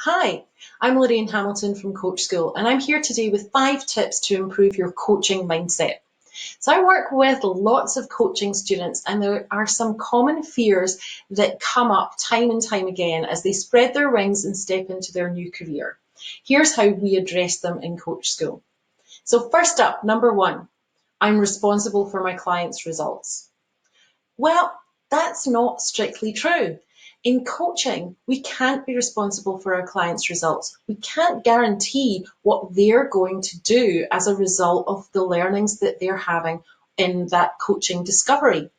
Hi, I'm Lorraine Hamilton from Coach School, and I'm here today with 5 tips to improve your coaching mindset. So I work with lots of coaching students, and there are some common fears that come up time and time again as they spread their wings and step into their new career. Here's how we address them in Coach School. So first up, number 1, I'm responsible for my clients' results. Well, that's not strictly true. In coaching, we can't be responsible for our clients' results. We can't guarantee what they're going to do as a result of the learnings that they're having in that coaching discovery.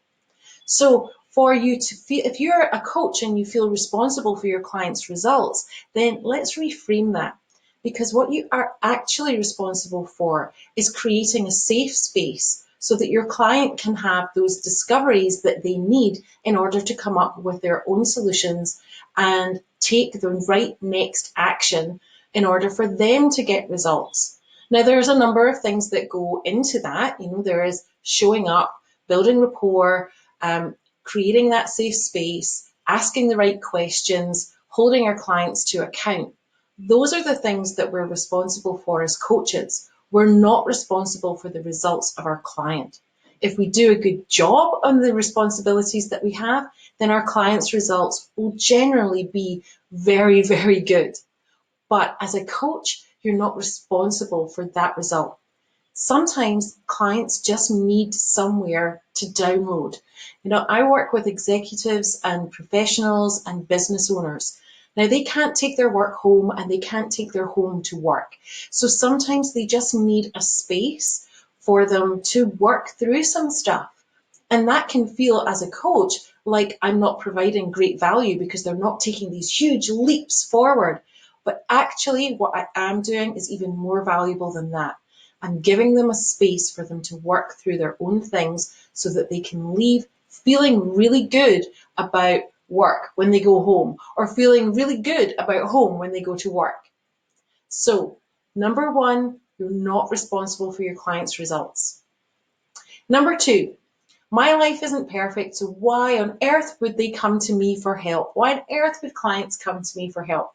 So for you to feel, if you're a coach and you feel responsible for your clients' results, then let's reframe that. Because what you are actually responsible for is creating a safe space so that your client can have those discoveries that they need in order to come up with their own solutions and take the right next action in order for them to get results. Now, there's a number of things that go into that. There is showing up, building rapport, creating that safe space, asking the right questions, holding our clients to account. Those are the things that we're responsible for as coaches. We're not responsible for the results of our client. If we do a good job on the responsibilities that we have, then our clients' results will generally be very, very good. But as a coach, you're not responsible for that result. Sometimes clients just need somewhere to download. I work with executives and professionals and business owners. Now, they can't take their work home and they can't take their home to work. So sometimes they just need a space for them to work through some stuff. And that can feel, as a coach, like I'm not providing great value because they're not taking these huge leaps forward. But actually, what I am doing is even more valuable than that. I'm giving them a space for them to work through their own things so that they can leave feeling really good about work when they go home, or feeling really good about home when they go to work. So, number 1, you're not responsible for your clients' results. Number 2, my life isn't perfect, so why on earth would they come to me for help? Why on earth would clients come to me for help?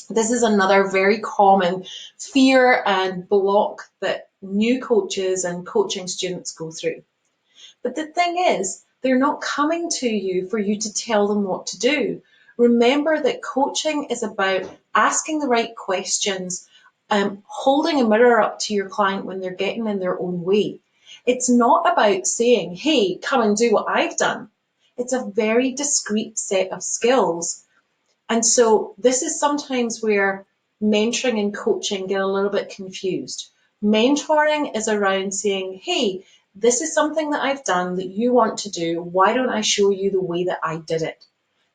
This is another very common fear and block that new coaches and coaching students go through. But the thing is, they're not coming to you for you to tell them what to do. Remember that coaching is about asking the right questions, holding a mirror up to your client when they're getting in their own way. It's not about saying, hey, come and do what I've done. It's a very discrete set of skills. And so this is sometimes where mentoring and coaching get a little bit confused. Mentoring is around saying, hey, this is something that I've done that you want to do. Why don't I show you the way that I did it?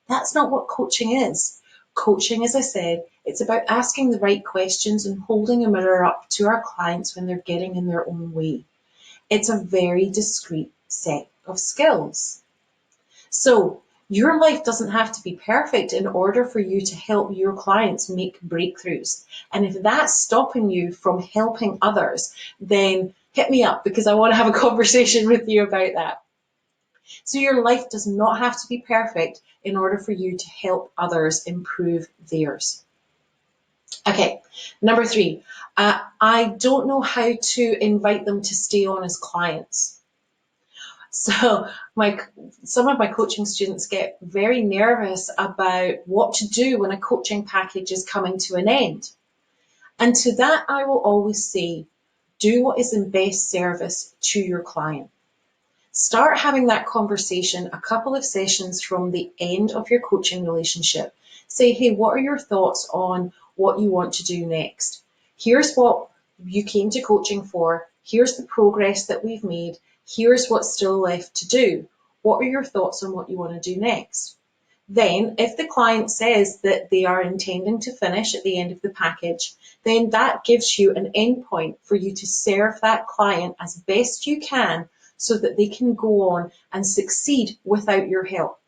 That's not what coaching is. Coaching, as I said, it's about asking the right questions and holding a mirror up to our clients when they're getting in their own way. It's a very discrete set of skills. So your life doesn't have to be perfect in order for you to help your clients make breakthroughs. And if that's stopping you from helping others, then hit me up because I want to have a conversation with you about that. So your life does not have to be perfect in order for you to help others improve theirs. Okay, number 3, I don't know how to invite them to stay on as clients. So some of my coaching students get very nervous about what to do when a coaching package is coming to an end. And to that, I will always say, do what is in best service to your client. Start having that conversation a couple of sessions from the end of your coaching relationship. Say, hey, what are your thoughts on what you want to do next? Here's what you came to coaching for. Here's the progress that we've made. Here's what's still left to do. What are your thoughts on what you want to do next? Then, if the client says that they are intending to finish at the end of the package, then that gives you an endpoint for you to serve that client as best you can so that they can go on and succeed without your help.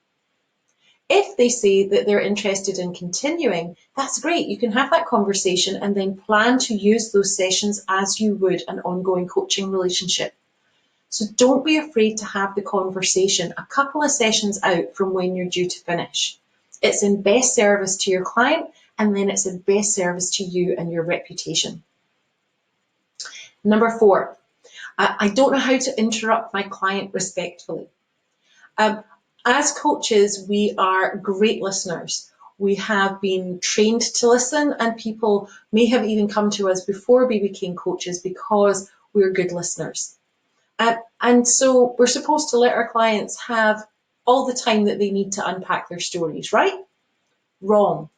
If they say that they're interested in continuing, that's great. You can have that conversation and then plan to use those sessions as you would an ongoing coaching relationship. So don't be afraid to have the conversation a couple of sessions out from when you're due to finish. It's in best service to your client and then it's in best service to you and your reputation. Number 4, I don't know how to interrupt my client respectfully. As coaches, we are great listeners. We have been trained to listen, and people may have even come to us before we became coaches because we're good listeners. And so we're supposed to let our clients have all the time that they need to unpack their stories, right? Wrong.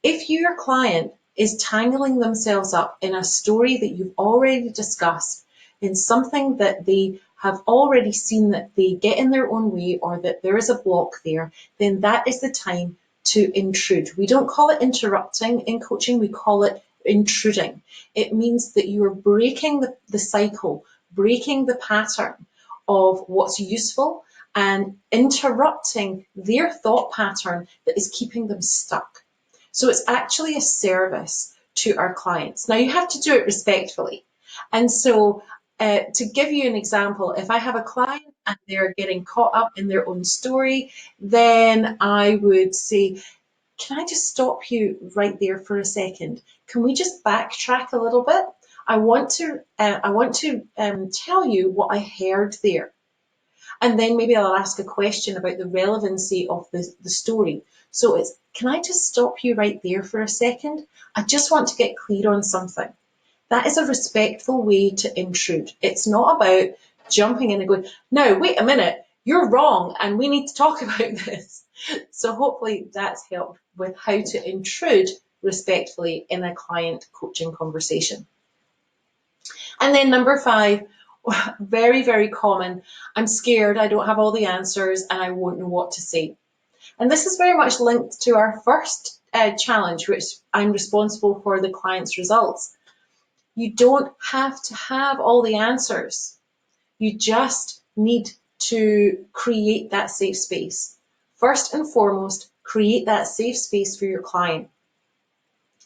If your client is tangling themselves up in a story that you've already discussed, in something that they have already seen that they get in their own way or that there is a block there, then that is the time to intrude. We don't call it interrupting in coaching, we call it intruding. It means that you are breaking the cycle, breaking the pattern of what's useful and interrupting their thought pattern that is keeping them stuck. So it's actually a service to our clients. Now you have to do it respectfully. And so to give you an example, if I have a client and they're getting caught up in their own story, then I would say, can I just stop you right there for a second? Can we just backtrack a little bit? I want to tell you what I heard there. And then maybe I'll ask a question about the relevancy of the story. So it's, can I just stop you right there for a second? I just want to get clear on something. That is a respectful way to intrude. It's not about jumping in and going, no, wait a minute, you're wrong and we need to talk about this. So hopefully that's helped with how to intrude respectfully in a client coaching conversation. And then number 5, very, very common, I'm scared, I don't have all the answers and I won't know what to say. And this is very much linked to our first challenge, which I'm responsible for the client's results. You don't have to have all the answers. You just need to create that safe space. First and foremost, create that safe space for your client.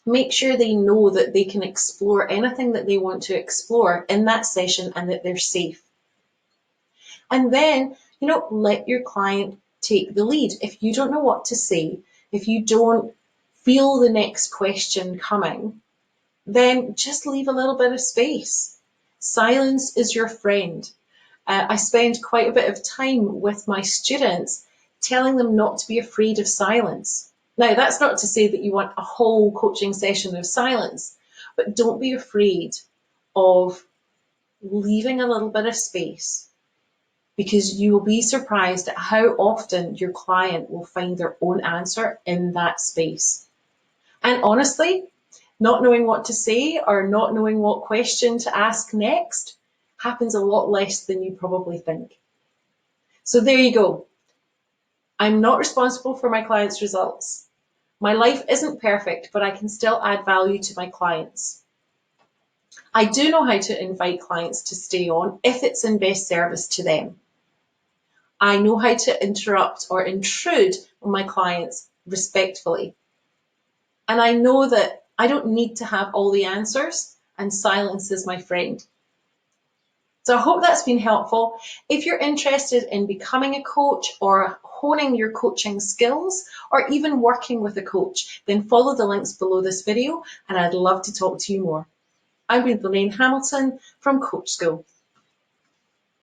Make sure they know that they can explore anything that they want to explore in that session and that they're safe. And then, let your client take the lead. If you don't know what to say, if you don't feel the next question coming, then just leave a little bit of space. Silence is your friend. I spend quite a bit of time with my students telling them not to be afraid of silence. Now, that's not to say that you want a whole coaching session of silence, but don't be afraid of leaving a little bit of space, because you will be surprised at how often your client will find their own answer in that space. And honestly, not knowing what to say or not knowing what question to ask next happens a lot less than you probably think. So there you go. I'm not responsible for my clients' results. My life isn't perfect, but I can still add value to my clients. I do know how to invite clients to stay on if it's in best service to them. I know how to interrupt or intrude on my clients respectfully. And I know that I don't need to have all the answers, and silence is my friend. So I hope that's been helpful. If you're interested in becoming a coach or honing your coaching skills or even working with a coach, then follow the links below this video and I'd love to talk to you more. I've been Lorraine Hamilton from Coach School.